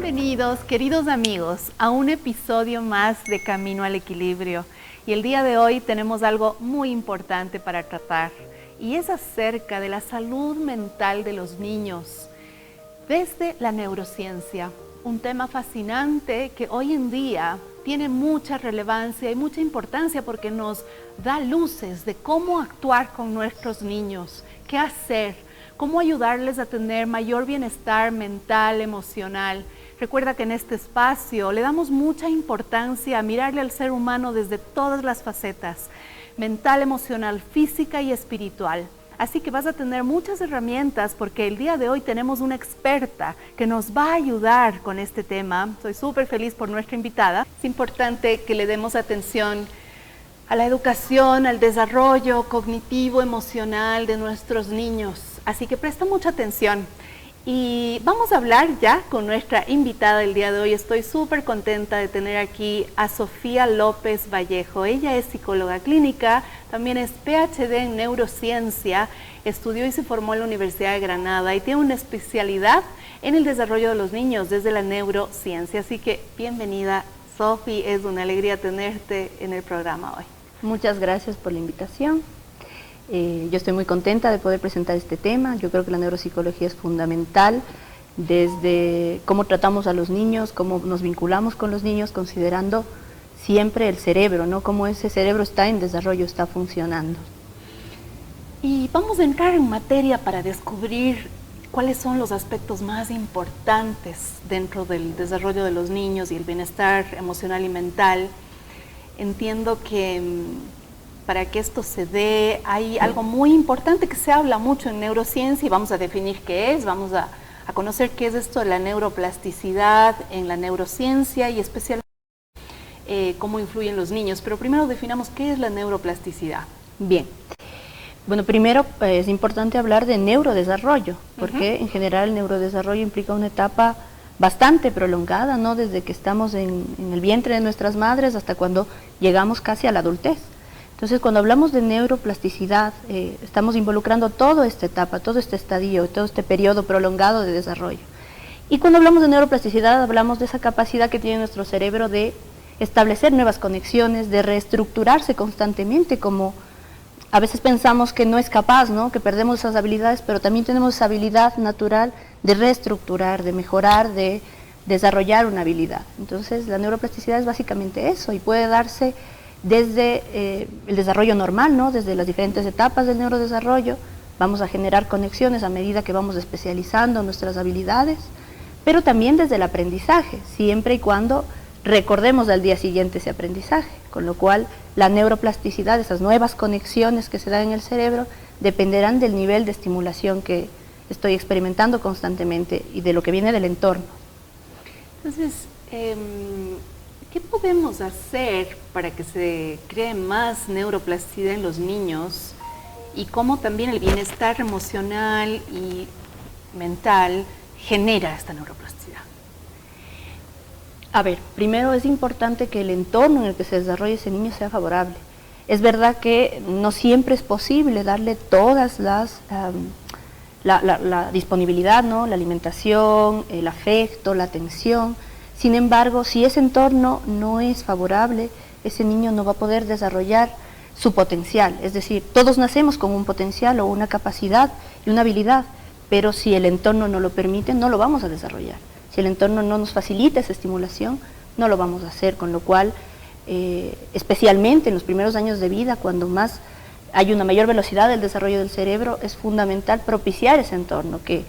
Bienvenidos, queridos amigos, a un episodio más de Camino al Equilibrio. Y el día de hoy tenemos algo muy importante para tratar, y es acerca de la salud mental de los niños desde la neurociencia. Un tema fascinante que hoy en día tiene mucha relevancia y mucha importancia porque nos da luces de cómo actuar con nuestros niños, qué hacer, cómo ayudarles a tener mayor bienestar mental, emocional. Recuerda que en este espacio le damos mucha importancia a mirarle al ser humano desde todas las facetas, mental, emocional, física y espiritual. Así que vas a tener muchas herramientas porque el día de hoy tenemos una experta que nos va a ayudar con este tema. Soy súper feliz por nuestra invitada. Es importante que le demos atención a la educación, al desarrollo cognitivo, emocional de nuestros niños. Así que presta mucha atención. Y vamos a hablar ya con nuestra invitada del día de hoy. Estoy súper contenta de tener aquí a Sofía López Vallejo. Ella es psicóloga clínica, también es PhD en neurociencia, estudió y se formó en la Universidad de Granada y tiene una especialidad en el desarrollo de los niños desde la neurociencia. Así que bienvenida, Sofi, es una alegría tenerte en el programa hoy. Muchas gracias por la invitación. Yo estoy muy contenta de poder presentar este tema. Yo creo que la neuropsicología es fundamental desde cómo tratamos a los niños, cómo nos vinculamos con los niños, considerando siempre el cerebro, ¿no? Cómo ese cerebro está en desarrollo, está funcionando. Y vamos a entrar en materia para descubrir cuáles son los aspectos más importantes dentro del desarrollo de los niños y el bienestar emocional y mental. Entiendo que para que esto se dé, hay algo muy importante que se habla mucho en neurociencia y vamos a definir qué es, vamos a conocer qué es esto de la neuroplasticidad en la neurociencia y especialmente cómo influyen los niños. Pero primero definamos qué es la neuroplasticidad. Bien. Bueno, primero es importante hablar de neurodesarrollo, porque en general el neurodesarrollo implica una etapa bastante prolongada, ¿no? Desde que estamos en el vientre de nuestras madres hasta cuando llegamos casi a la adultez. Entonces, cuando hablamos de neuroplasticidad, estamos involucrando toda esta etapa, todo este estadio, todo este periodo prolongado de desarrollo. Y cuando hablamos de neuroplasticidad, hablamos de esa capacidad que tiene nuestro cerebro de establecer nuevas conexiones, de reestructurarse constantemente, como a veces pensamos que no es capaz, ¿no? Que perdemos esas habilidades, pero también tenemos esa habilidad natural de reestructurar, de mejorar, de desarrollar una habilidad. Entonces, la neuroplasticidad es básicamente eso y puede darse desde el desarrollo normal, ¿no? Desde las diferentes etapas del neurodesarrollo, vamos a generar conexiones a medida que vamos especializando nuestras habilidades, pero también desde el aprendizaje, siempre y cuando recordemos al día siguiente ese aprendizaje, con lo cual la neuroplasticidad, esas nuevas conexiones que se dan en el cerebro, dependerán del nivel de estimulación que estoy experimentando constantemente y de lo que viene del entorno. Entonces, ¿qué podemos hacer para que se cree más neuroplasticidad en los niños y cómo también el bienestar emocional y mental genera esta neuroplasticidad? A ver, primero es importante que el entorno en el que se desarrolle ese niño sea favorable. Es verdad que no siempre es posible darle todas las la disponibilidad, ¿no? La alimentación, el afecto, la atención. Sin embargo, si ese entorno no es favorable, ese niño no va a poder desarrollar su potencial. Es decir, todos nacemos con un potencial o una capacidad y una habilidad, pero si el entorno no lo permite, no lo vamos a desarrollar. Si el entorno no nos facilita esa estimulación, no lo vamos a hacer, con lo cual, especialmente en los primeros años de vida, cuando más hay una mayor velocidad del desarrollo del cerebro, es fundamental propiciar ese entorno, que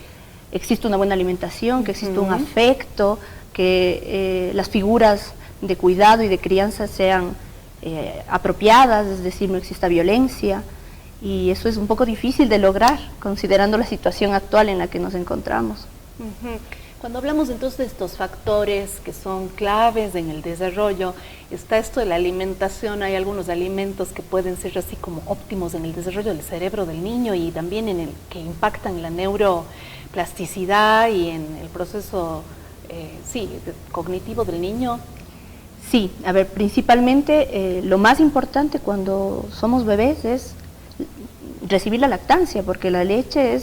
existe una buena alimentación, que existe un afecto, que las figuras de cuidado y de crianza sean apropiadas, es decir, no exista violencia, y eso es un poco difícil de lograr, considerando la situación actual en la que nos encontramos. Cuando hablamos entonces de estos factores que son claves en el desarrollo, está esto de la alimentación. Hay algunos alimentos que pueden ser así como óptimos en el desarrollo del cerebro del niño y también en el que impactan la neuroplasticidad y en el proceso cognitivo del niño. Sí, a ver, principalmente lo más importante cuando somos bebés es recibir la lactancia, porque la leche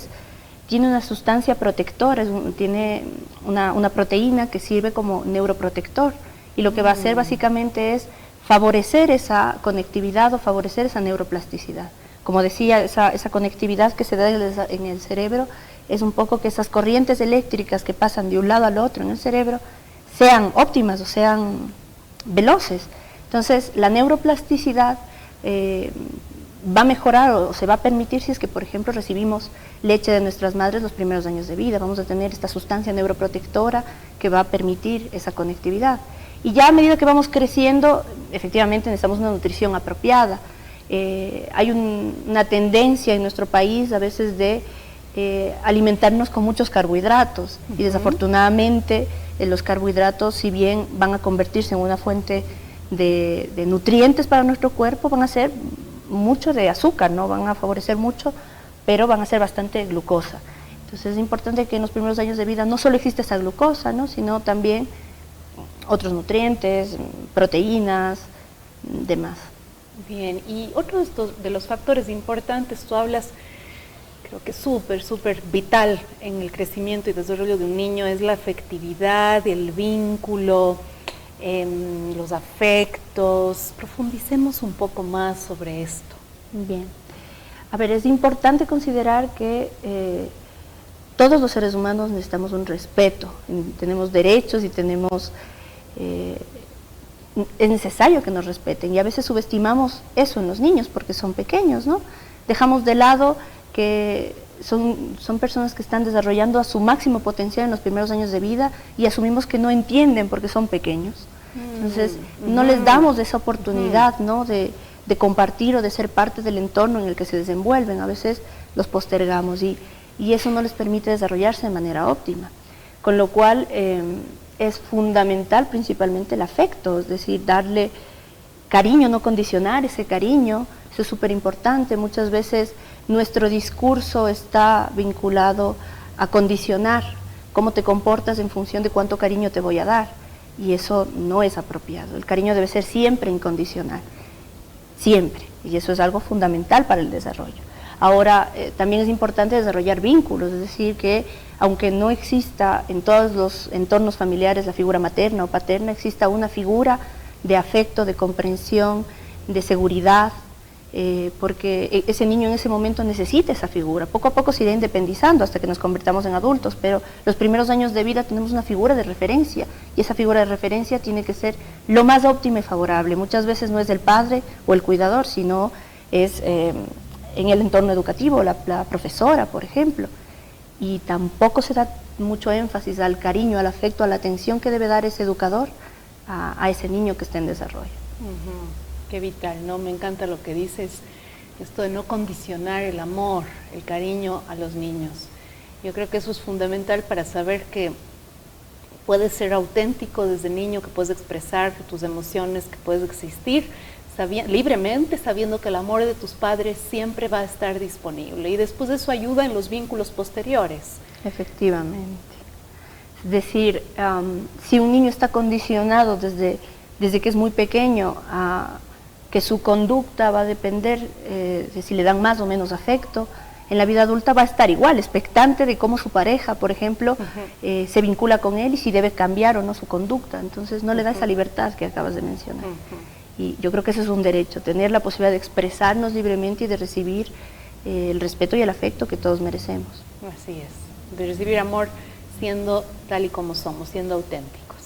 tiene una sustancia protectora, tiene una proteína que sirve como neuroprotector, y lo que va a hacer básicamente es favorecer esa conectividad o favorecer esa neuroplasticidad. Como decía, esa conectividad que se da en el cerebro es un poco que esas corrientes eléctricas que pasan de un lado al otro en el cerebro sean óptimas o sean veloces. Entonces, la neuroplasticidad va a mejorar o se va a permitir si es que, por ejemplo, recibimos leche de nuestras madres los primeros años de vida. Vamos a tener esta sustancia neuroprotectora que va a permitir esa conectividad. Y ya a medida que vamos creciendo, efectivamente necesitamos una nutrición apropiada. Hay una tendencia en nuestro país a veces de alimentarnos con muchos carbohidratos, y desafortunadamente los carbohidratos, si bien van a convertirse en una fuente de nutrientes para nuestro cuerpo, van a ser mucho de azúcar, no van a favorecer mucho, pero van a ser bastante glucosa. Entonces es importante que en los primeros años de vida no solo existe esa glucosa, ¿no?, sino también otros nutrientes, proteínas, demás. Bien, y otro de los factores importantes, tú hablas, creo que súper vital en el crecimiento y desarrollo de un niño, es la afectividad, el vínculo, los afectos. Profundicemos un poco más sobre esto. Bien. A ver, es importante considerar que todos los seres humanos necesitamos un respeto, tenemos derechos y tenemos... es necesario que nos respeten, y a veces subestimamos eso en los niños porque son pequeños, ¿no? Dejamos de lado que son personas que están desarrollando a su máximo potencial en los primeros años de vida, y asumimos que no entienden porque son pequeños. Entonces no les damos esa oportunidad, ¿no?, de compartir o de ser parte del entorno en el que se desenvuelven. A veces los postergamos y eso no les permite desarrollarse de manera óptima, con lo cual es fundamental principalmente el afecto, es decir, darle cariño, no condicionar ese cariño. Eso es súper importante. Muchas veces nuestro discurso está vinculado a condicionar cómo te comportas en función de cuánto cariño te voy a dar, y eso no es apropiado. El cariño debe ser siempre incondicional, siempre, y eso es algo fundamental para el desarrollo. Ahora, también es importante desarrollar vínculos, es decir, que aunque no exista en todos los entornos familiares la figura materna o paterna, exista una figura de afecto, de comprensión, de seguridad, porque ese niño en ese momento necesita esa figura. Poco a poco se irá independizando hasta que nos convertamos en adultos, pero los primeros años de vida tenemos una figura de referencia, y esa figura de referencia tiene que ser lo más óptima y favorable. Muchas veces no es el padre o el cuidador, sino es en el entorno educativo, la profesora, por ejemplo. Y tampoco se da mucho énfasis al cariño, al afecto, a la atención que debe dar ese educador a ese niño que está en desarrollo. Qué vital, ¿no? Me encanta lo que dices, esto de no condicionar el amor, el cariño a los niños. Yo creo que eso es fundamental para saber que puedes ser auténtico desde niño, que puedes expresar tus emociones, que puedes existir libremente, sabiendo que el amor de tus padres siempre va a estar disponible, y después eso ayuda en los vínculos posteriores. Efectivamente. Es decir, si un niño está condicionado desde que es muy pequeño a que su conducta va a depender de si le dan más o menos afecto, en la vida adulta va a estar igual, expectante de cómo su pareja, por ejemplo, se vincula con él y si debe cambiar o no su conducta. Entonces no le da esa libertad que acabas de mencionar. Y yo creo que ese es un derecho, tener la posibilidad de expresarnos libremente y de recibir el respeto y el afecto que todos merecemos. Así es, de recibir amor siendo tal y como somos, siendo auténticos.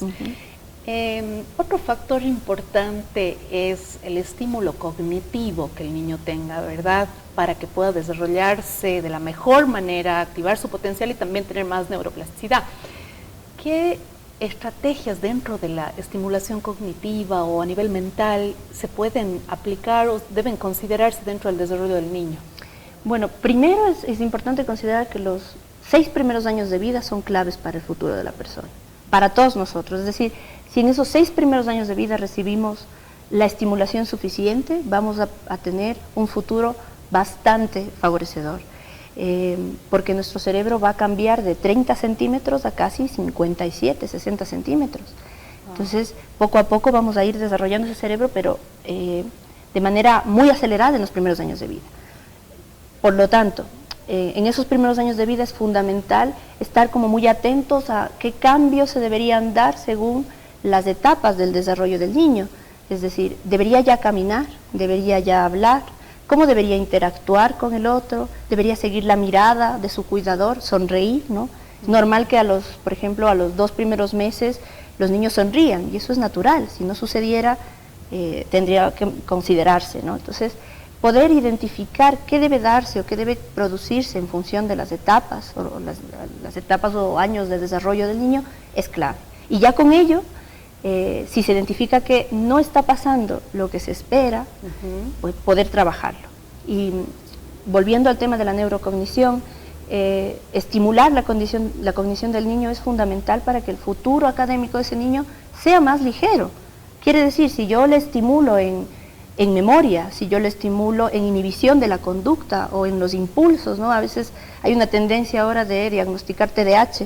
Otro factor importante es el estímulo cognitivo que el niño tenga, ¿verdad?, para que pueda desarrollarse de la mejor manera, activar su potencial y también tener más neuroplasticidad. ¿Qué estrategias dentro de la estimulación cognitiva o a nivel mental se pueden aplicar o deben considerarse dentro del desarrollo del niño? Bueno, primero es importante considerar que los 6 primeros años de vida son claves para el futuro de la persona, para todos nosotros. Es decir, si en esos 6 primeros años de vida recibimos la estimulación suficiente, vamos a tener un futuro bastante favorecedor. Porque nuestro cerebro va a cambiar de 30 centímetros a casi 57, 60 centímetros. Entonces, poco a poco vamos a ir desarrollando ese cerebro, pero de manera muy acelerada en los primeros años de vida. Por lo tanto, en esos primeros años de vida es fundamental estar como muy atentos a qué cambios se deberían dar según las etapas del desarrollo del niño. Es decir, debería ya caminar, debería ya hablar, cómo debería interactuar con el otro, debería seguir la mirada de su cuidador, sonreír, ¿no? Es normal que por ejemplo, a los 2 primeros meses los niños sonrían, y eso es natural. Si no sucediera, tendría que considerarse, ¿no? Entonces, poder identificar qué debe darse o qué debe producirse en función de las etapas, o las etapas o años de desarrollo del niño, es clave. Y ya con ello, si se identifica que no está pasando lo que se espera, pues poder trabajarlo. Y volviendo al tema de la neurocognición, estimular la cognición del niño es fundamental para que el futuro académico de ese niño sea más ligero. Quiere decir, si yo le estimulo en memoria, si yo le estimulo en inhibición de la conducta o en los impulsos, ¿no? A veces hay una tendencia ahora de diagnosticar TDAH.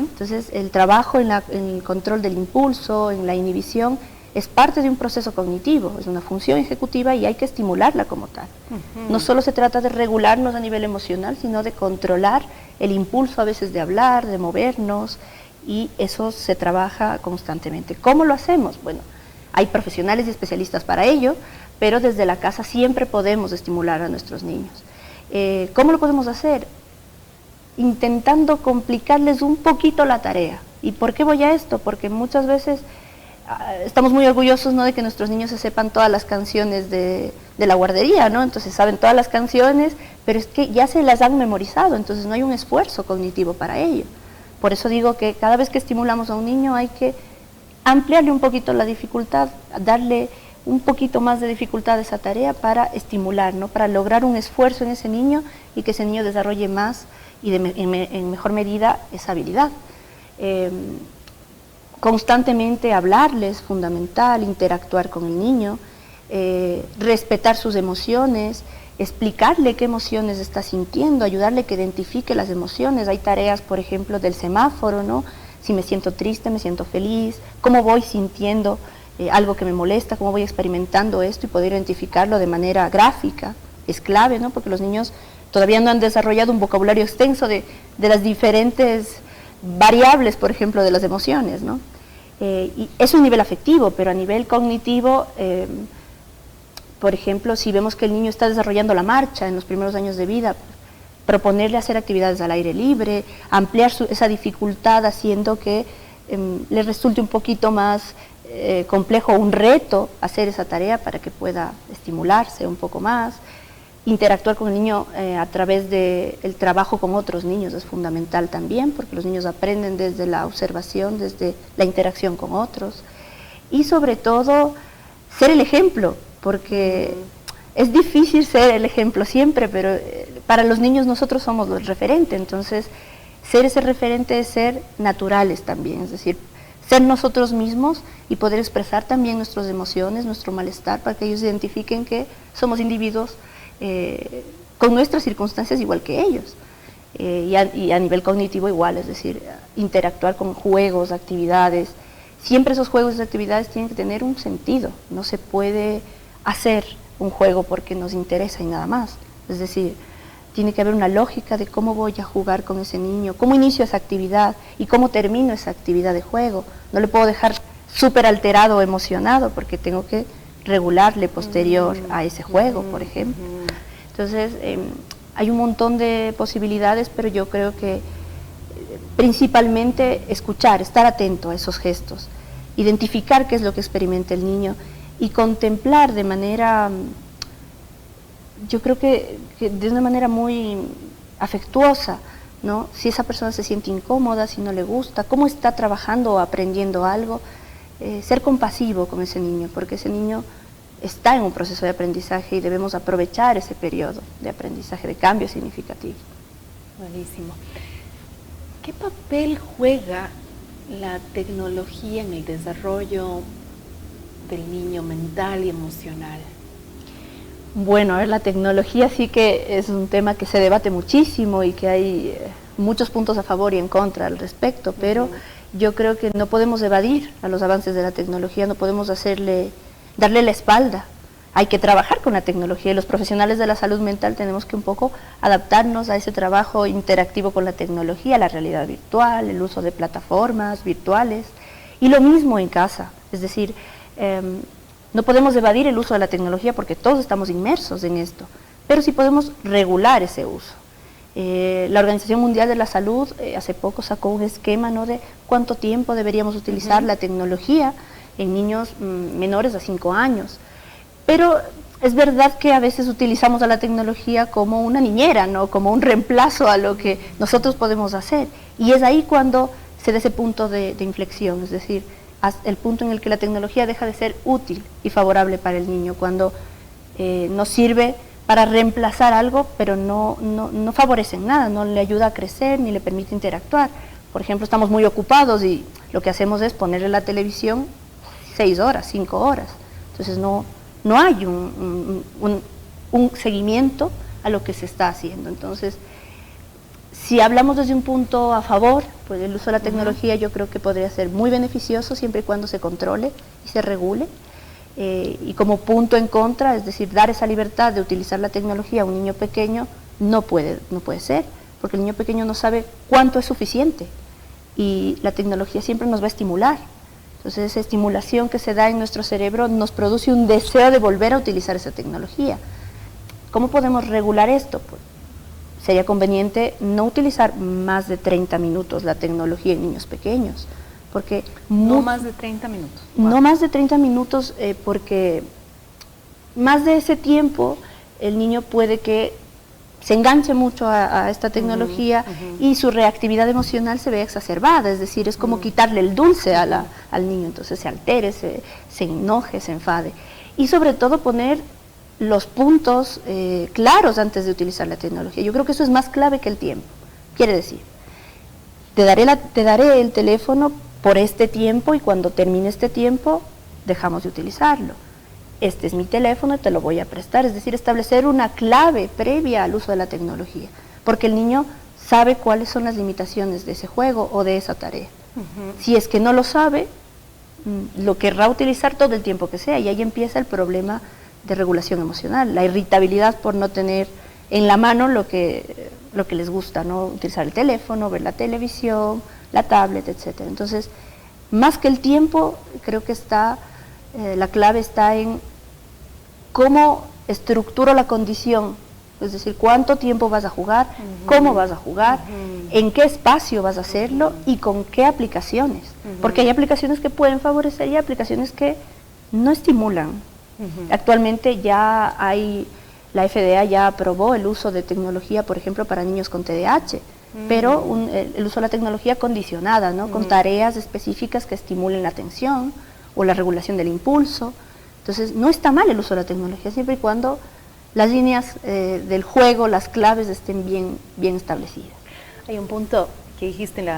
Entonces, el trabajo en el control del impulso, en la inhibición, es parte de un proceso cognitivo, es una función ejecutiva y hay que estimularla como tal. No solo se trata de regularnos a nivel emocional, sino de controlar el impulso a veces de hablar, de movernos, y eso se trabaja constantemente. ¿Cómo lo hacemos? Bueno, hay profesionales y especialistas para ello, pero desde la casa siempre podemos estimular a nuestros niños. ¿Cómo lo podemos hacer? Intentando complicarles un poquito la tarea. ¿Y por qué voy a esto? Porque muchas veces estamos muy orgullosos, ¿no?, de que nuestros niños se sepan todas las canciones de la guardería, ¿no? Entonces saben todas las canciones, pero es que ya se las han memorizado, entonces no hay un esfuerzo cognitivo para ello. Por eso digo que cada vez que estimulamos a un niño hay que ampliarle un poquito la dificultad, darle un poquito más de dificultad a esa tarea para estimular, ¿no?, para lograr un esfuerzo en ese niño y que ese niño desarrolle más y en mejor medida esa habilidad. Constantemente hablarles es fundamental, interactuar con el niño, respetar sus emociones, explicarle qué emociones está sintiendo, ayudarle a que identifique las emociones. Hay tareas, por ejemplo, del semáforo, ¿no? Si me siento triste, me siento feliz, cómo voy sintiendo algo que me molesta, cómo voy experimentando esto, y poder identificarlo de manera gráfica es clave, ¿no? Porque los niños todavía no han desarrollado un vocabulario extenso de las diferentes variables, por ejemplo, de las emociones, ¿no? Y es un nivel afectivo, pero a nivel cognitivo, por ejemplo, si vemos que el niño está desarrollando la marcha en los primeros años de vida, proponerle hacer actividades al aire libre, ampliar esa dificultad haciendo que le resulte un poquito más complejo, un reto hacer esa tarea para que pueda estimularse un poco más. Interactuar con el niño a través del trabajo con otros niños es fundamental también, porque los niños aprenden desde la observación, desde la interacción con otros. Y sobre todo, ser el ejemplo, porque es difícil ser el ejemplo siempre, pero para los niños nosotros somos los referentes. Entonces, ser ese referente es ser naturales también, es decir, ser nosotros mismos y poder expresar también nuestras emociones, nuestro malestar, para que ellos identifiquen que somos individuos con nuestras circunstancias igual que ellos, y a nivel cognitivo igual, es decir, interactuar con juegos, actividades. Siempre esos juegos y actividades tienen que tener un sentido, no se puede hacer un juego porque nos interesa y nada más, es decir, tiene que haber una lógica de cómo voy a jugar con ese niño, cómo inicio esa actividad y cómo termino esa actividad de juego. No le puedo dejar súper alterado o emocionado porque tengo que regularle posterior a ese juego, por ejemplo. Entonces, hay un montón de posibilidades, pero yo creo que principalmente escuchar, estar atento a esos gestos, identificar qué es lo que experimenta el niño y contemplar de manera, yo creo que de una manera muy afectuosa, ¿no?, si esa persona se siente incómoda, si no le gusta, cómo está trabajando o aprendiendo algo. Ser compasivo con ese niño, porque ese niño está en un proceso de aprendizaje y debemos aprovechar ese periodo de aprendizaje, de cambio significativo. Buenísimo. ¿Qué papel juega la tecnología en el desarrollo del niño mental y emocional? Bueno, a ver, la tecnología sí que es un tema que se debate muchísimo y que hay muchos puntos a favor y en contra al respecto, pero yo creo que no podemos evadir a los avances de la tecnología, no podemos darle la espalda. hay que trabajar con la tecnología y los profesionales de la salud mental tenemos que un poco adaptarnos a ese trabajo interactivo con la tecnología, la realidad virtual, el uso de plataformas virtuales y lo mismo en casa, es decir, no podemos evadir el uso de la tecnología porque todos estamos inmersos en esto, pero sí podemos regular ese uso. La Organización Mundial de la Salud hace poco sacó un esquema, ¿no?, de cuánto tiempo deberíamos utilizar la tecnología en niños menores a 5 años. Pero es verdad que a veces utilizamos a la tecnología como una niñera, ¿no?, como un reemplazo a lo que nosotros podemos hacer. Y es ahí cuando se da ese punto de inflexión, es decir, el punto en el que la tecnología deja de ser útil y favorable para el niño, cuando nos sirve para reemplazar algo, pero no favorece en nada, no le ayuda a crecer ni le permite interactuar. Por ejemplo, estamos muy ocupados y lo que hacemos es ponerle la televisión 6 horas, 5 horas. Entonces no hay un seguimiento a lo que se está haciendo. Entonces, si hablamos desde un punto a favor, pues el uso de la tecnología yo creo que podría ser muy beneficioso siempre y cuando se controle y se regule. Y como punto en contra, es decir, dar esa libertad de utilizar la tecnología a un niño pequeño no puede ser, porque el niño pequeño no sabe cuánto es suficiente y la tecnología siempre nos va a estimular. Entonces esa estimulación que se da en nuestro cerebro nos produce un deseo de volver a utilizar esa tecnología. ¿Cómo podemos regular esto? Pues sería conveniente no utilizar más de 30 minutos la tecnología en niños pequeños, porque no más de 30 minutos. No más de 30 minutos, porque más de ese tiempo el niño puede que se enganche mucho a esta tecnología y su reactividad emocional se vea exacerbada, es decir, es como quitarle el dulce al niño, entonces se altere, se enoje, se enfade. Y sobre todo poner los puntos claros antes de utilizar la tecnología. Yo creo que eso es más clave que el tiempo. Quiere decir, te daré el teléfono por este tiempo y cuando termine este tiempo dejamos de utilizarlo. Este es mi teléfono y te lo voy a prestar, es decir, establecer una clave previa al uso de la tecnología, porque el niño sabe cuáles son las limitaciones de ese juego o de esa tarea. Si es que no lo sabe, lo querrá utilizar todo el tiempo que sea y ahí empieza el problema de regulación emocional, la irritabilidad por no tener en la mano lo que les gusta, ¿no? Utilizar el teléfono, ver la televisión, la tablet, etcétera. Entonces, más que el tiempo, creo que la clave está en cómo estructuro la condición, es decir, cuánto tiempo vas a jugar, cómo vas a jugar, en qué espacio vas a hacerlo y con qué aplicaciones, porque hay aplicaciones que pueden favorecer y hay aplicaciones que no estimulan. Actualmente la FDA ya aprobó el uso de tecnología, por ejemplo, para niños con TDAH, pero el uso de la tecnología condicionada, ¿no? Con tareas específicas que estimulen la atención o la regulación del impulso. Entonces, no está mal el uso de la tecnología, siempre y cuando las líneas del juego, las claves estén bien establecidas. Hay un punto que dijiste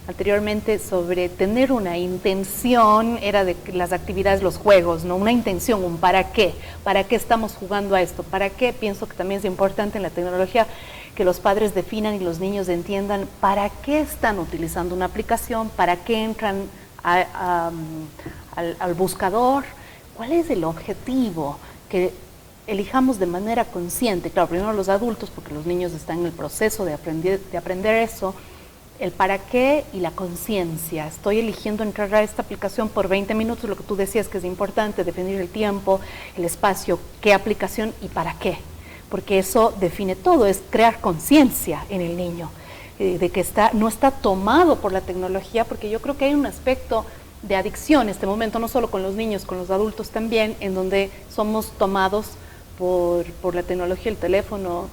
anteriormente sobre tener una intención, era de las actividades, los juegos, ¿no? Una intención, un para qué estamos jugando a esto, para qué. Pienso que también es importante en la tecnología que los padres definan y los niños entiendan para qué están utilizando una aplicación, para qué entran al buscador, cuál es el objetivo, que elijamos de manera consciente. Claro, primero los adultos, porque los niños están en el proceso de aprender eso, el para qué y la conciencia. Estoy eligiendo entrar a esta aplicación por 20 minutos, lo que tú decías que es importante, definir el tiempo, el espacio, qué aplicación y para qué, porque eso define todo, es crear conciencia en el niño, de que no está tomado por la tecnología, porque yo creo que hay un aspecto de adicción en este momento, no solo con los niños, con los adultos también, en donde somos tomados por la tecnología, el teléfono,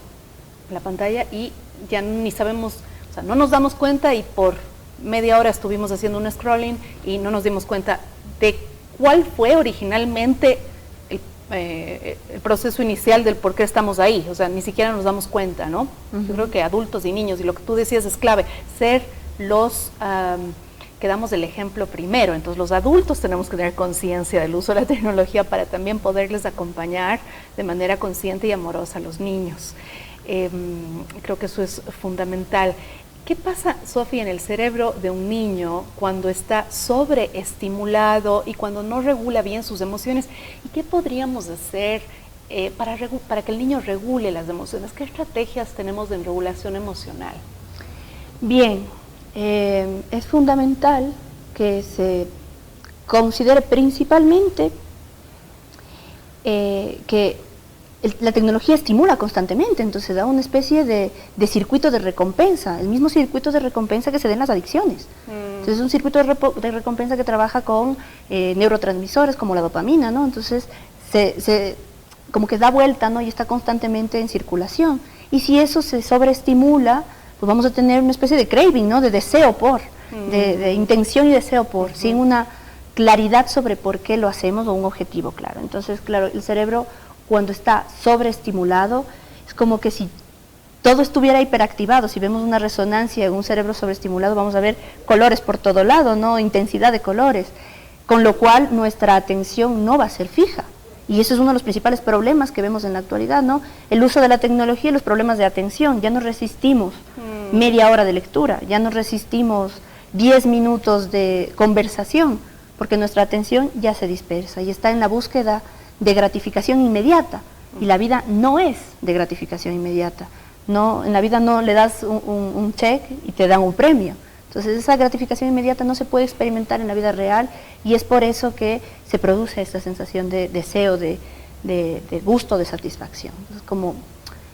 la pantalla, y ya ni sabemos, o sea, no nos damos cuenta y por media hora estuvimos haciendo un scrolling y no nos dimos cuenta de cuál fue originalmente el proceso inicial del por qué estamos ahí, o sea, ni siquiera nos damos cuenta, ¿no? Yo creo que adultos y niños, y lo que tú decías es clave, ser los que damos el ejemplo primero. Entonces los adultos tenemos que tener conciencia del uso de la tecnología para también poderles acompañar de manera consciente y amorosa a los niños. Creo que eso es fundamental. ¿Qué pasa, Sofía, en el cerebro de un niño cuando está sobreestimulado y cuando no regula bien sus emociones? ¿Y qué podríamos hacer para que el niño regule las emociones? ¿Qué estrategias tenemos de regulación emocional? Bien, es fundamental que se considere principalmente que la tecnología estimula constantemente, entonces da una especie de circuito de recompensa, el mismo circuito de recompensa que se da en las adicciones. Entonces es un circuito de recompensa que trabaja con neurotransmisores como la dopamina, ¿no? Entonces como que da vuelta, ¿no? Y está constantemente en circulación. Y si eso se sobreestimula, pues vamos a tener una especie de craving, ¿no? De deseo por, de intención y deseo por, sin una claridad sobre por qué lo hacemos o un objetivo claro. Entonces, claro, el cerebro cuando está sobreestimulado es como que si todo estuviera hiperactivado. Si vemos una resonancia en un cerebro sobreestimulado, vamos a ver colores por todo lado, ¿no? Intensidad de colores, con lo cual nuestra atención no va a ser fija. Y eso es uno de los principales problemas que vemos en la actualidad, ¿no? El uso de la tecnología y los problemas de atención. Ya no resistimos media hora de lectura, ya no resistimos 10 minutos de conversación, porque nuestra atención ya se dispersa y está en la búsqueda de gratificación inmediata. Y la vida no es de gratificación inmediata. No, en la vida no le das un check y te dan un premio. Entonces esa gratificación inmediata no se puede experimentar en la vida real y es por eso que se produce esta sensación de deseo, de gusto, de satisfacción. Entonces,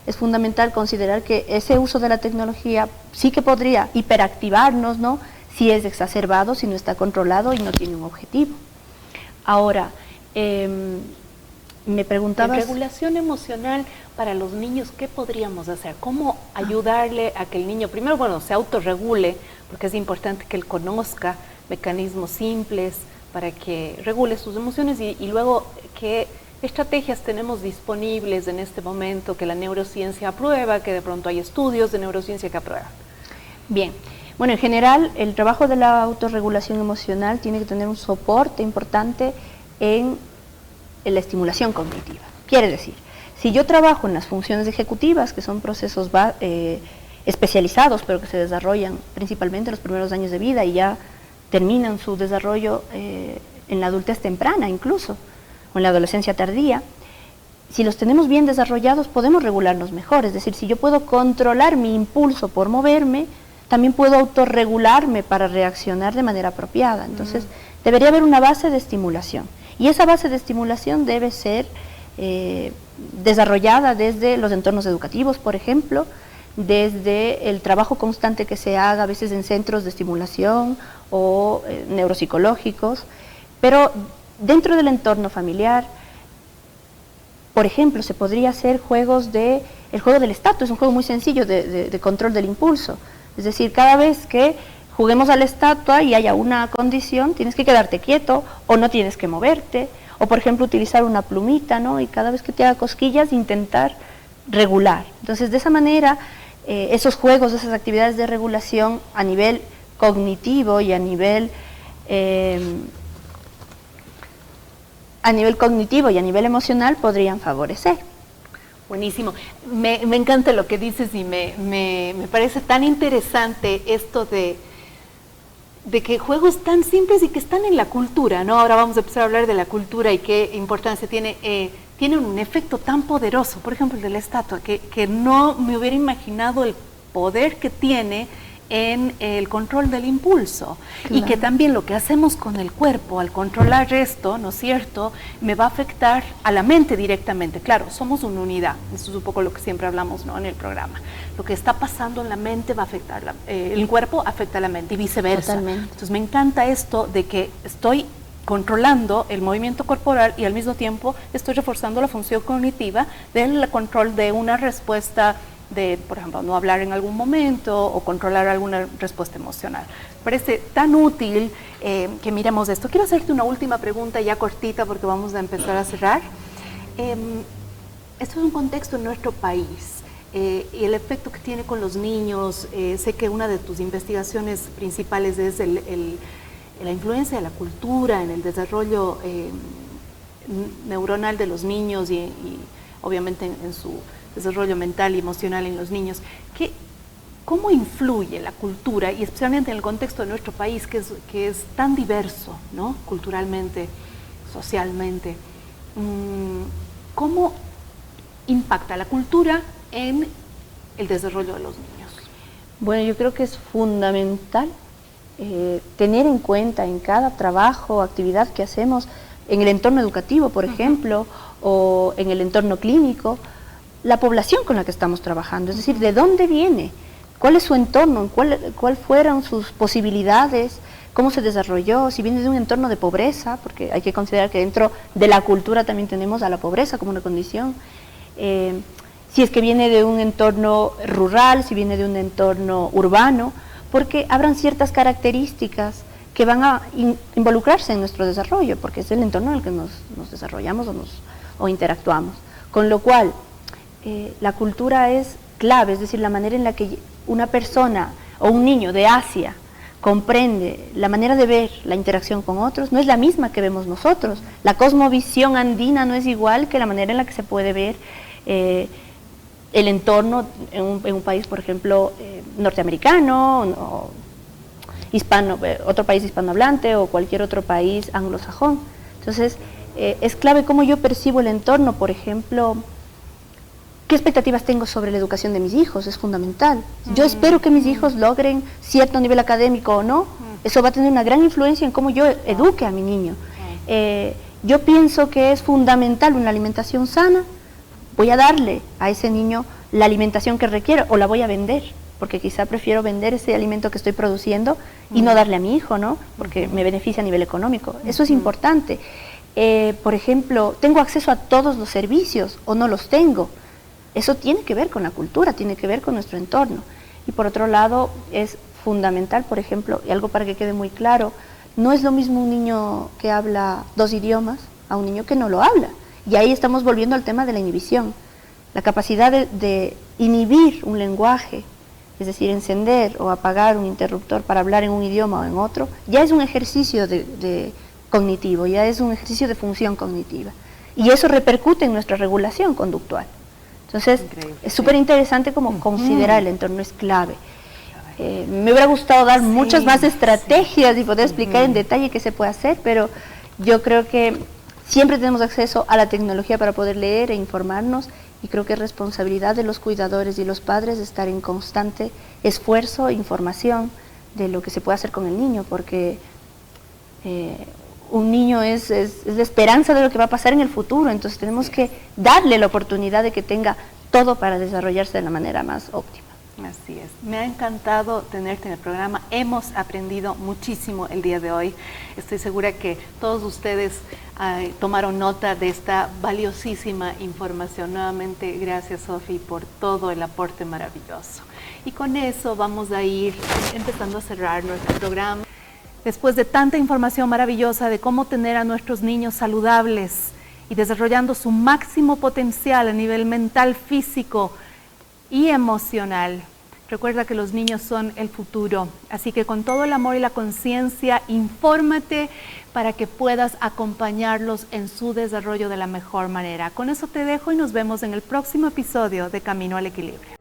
es fundamental considerar que ese uso de la tecnología sí que podría hiperactivarnos, ¿no? Si es exacerbado, si no está controlado y no tiene un objetivo. Ahora, me preguntabas... En regulación emocional para los niños, ¿qué podríamos hacer? ¿Cómo ayudarle a que el niño, primero, bueno, se autorregule, porque es importante que él conozca mecanismos simples para que regule sus emociones y luego qué estrategias tenemos disponibles en este momento que la neurociencia aprueba, que de pronto hay estudios de neurociencia que aprueban? Bien. Bueno, en general, el trabajo de la autorregulación emocional tiene que tener un soporte importante en la estimulación cognitiva. Quiere decir, si yo trabajo en las funciones ejecutivas, que son procesos especializados, pero que se desarrollan principalmente en los primeros años de vida y ya terminan su desarrollo en la adultez temprana incluso, o en la adolescencia tardía, si los tenemos bien desarrollados podemos regularnos mejor. Es decir, si yo puedo controlar mi impulso por moverme, también puedo autorregularme para reaccionar de manera apropiada. Entonces, debería haber una base de estimulación. Y esa base de estimulación debe ser desarrollada desde los entornos educativos, por ejemplo, desde el trabajo constante que se haga a veces en centros de estimulación o neuropsicológicos, pero dentro del entorno familiar, por ejemplo, se podría hacer el juego del estatua, es un juego muy sencillo de control del impulso. Es decir, cada vez que juguemos a la estatua y haya una condición, tienes que quedarte quieto o no tienes que moverte. O, por ejemplo, utilizar una plumita, ¿no? Y cada vez que te haga cosquillas, intentar regular. Entonces, de esa manera, esos juegos, esas actividades de regulación a nivel cognitivo y a nivel emocional podrían favorecer. Buenísimo. Me encanta lo que dices y me parece tan interesante esto de que juegos tan simples y que están en la cultura, ¿no? Ahora vamos a empezar a hablar de la cultura y qué importancia tiene un efecto tan poderoso, por ejemplo, el de la estatua, que no me hubiera imaginado el poder que tiene en el control del impulso. Claro. Y que también lo que hacemos con el cuerpo al controlar esto, ¿no es cierto?, me va a afectar a la mente directamente. Claro, somos una unidad, eso es un poco lo que siempre hablamos, ¿no?, en el programa. Lo que está pasando en la mente va a afectar, el cuerpo afecta a la mente y viceversa. Totalmente. Entonces me encanta esto de que estoy controlando el movimiento corporal y al mismo tiempo estoy reforzando la función cognitiva del control de una respuesta de, por ejemplo, no hablar en algún momento o controlar alguna respuesta emocional. Me parece tan útil que miremos esto. Quiero hacerte una última pregunta ya cortita porque vamos a empezar a cerrar. Esto es un contexto en nuestro país y el efecto que tiene con los niños. Sé que una de tus investigaciones principales es la influencia de la cultura en el desarrollo neuronal de los niños y obviamente en su desarrollo mental y emocional en los niños. ¿cómo influye la cultura, y especialmente en el contexto de nuestro país, que es tan diverso, ¿no? Culturalmente, socialmente? ¿Cómo impacta la cultura en el desarrollo de los niños? Bueno, yo creo que es fundamental tener en cuenta en cada trabajo o actividad que hacemos en el entorno educativo, por ejemplo, o en el entorno clínico, la población con la que estamos trabajando, es decir, de dónde viene, cuál es su entorno, cuál fueron sus posibilidades, cómo se desarrolló, si viene de un entorno de pobreza, porque hay que considerar que dentro de la cultura también tenemos a la pobreza como una condición, si es que viene de un entorno rural, si viene de un entorno urbano, porque habrán ciertas características que van a involucrarse en nuestro desarrollo, porque es el entorno en el que nos desarrollamos o interactuamos. Con lo cual, la cultura es clave, es decir, la manera en la que una persona o un niño de Asia comprende la manera de ver la interacción con otros, no es la misma que vemos nosotros. La cosmovisión andina no es igual que la manera en la que se puede ver el entorno en un país, por ejemplo, norteamericano, o hispano, otro país hispanohablante o cualquier otro país anglosajón. Entonces, es clave cómo yo percibo el entorno, por ejemplo, qué expectativas tengo sobre la educación de mis hijos, es fundamental. Yo espero que mis hijos logren cierto nivel académico o no, eso va a tener una gran influencia en cómo yo eduque a mi niño. Yo pienso que es fundamental una alimentación sana, voy a darle a ese niño la alimentación que requiere o la voy a vender, porque quizá prefiero vender ese alimento que estoy produciendo y no darle a mi hijo, ¿no? Porque me beneficia a nivel económico. Eso es importante. Por ejemplo, ¿tengo acceso a todos los servicios o no los tengo? Eso tiene que ver con la cultura, tiene que ver con nuestro entorno. Y por otro lado, es fundamental, por ejemplo, y algo para que quede muy claro, no es lo mismo un niño que habla 2 idiomas a un niño que no lo habla. Y ahí estamos volviendo al tema de la inhibición. La capacidad de inhibir un lenguaje, es decir, encender o apagar un interruptor para hablar en un idioma o en otro, ya es un ejercicio cognitivo, ya es un ejercicio de función cognitiva. Y eso repercute en nuestra regulación conductual. Entonces, es súper interesante como considerar el entorno, es clave. Me hubiera gustado dar muchas más estrategias y poder explicar en detalle qué se puede hacer, pero yo creo que siempre tenemos acceso a la tecnología para poder leer e informarnos, y creo que es responsabilidad de los cuidadores y los padres estar en constante esfuerzo e información de lo que se puede hacer con el niño, porque un niño es la esperanza de lo que va a pasar en el futuro, entonces tenemos que darle la oportunidad de que tenga todo para desarrollarse de la manera más óptima. Así es. Me ha encantado tenerte en el programa. Hemos aprendido muchísimo el día de hoy. Estoy segura que todos ustedes tomaron nota de esta valiosísima información. Nuevamente, gracias, Sofi, por todo el aporte maravilloso. Y con eso vamos a ir empezando a cerrar nuestro programa. Después de tanta información maravillosa de cómo tener a nuestros niños saludables y desarrollando su máximo potencial a nivel mental, físico y emocional. Recuerda que los niños son el futuro, así que con todo el amor y la conciencia, infórmate para que puedas acompañarlos en su desarrollo de la mejor manera. Con eso te dejo y nos vemos en el próximo episodio de Camino al Equilibrio.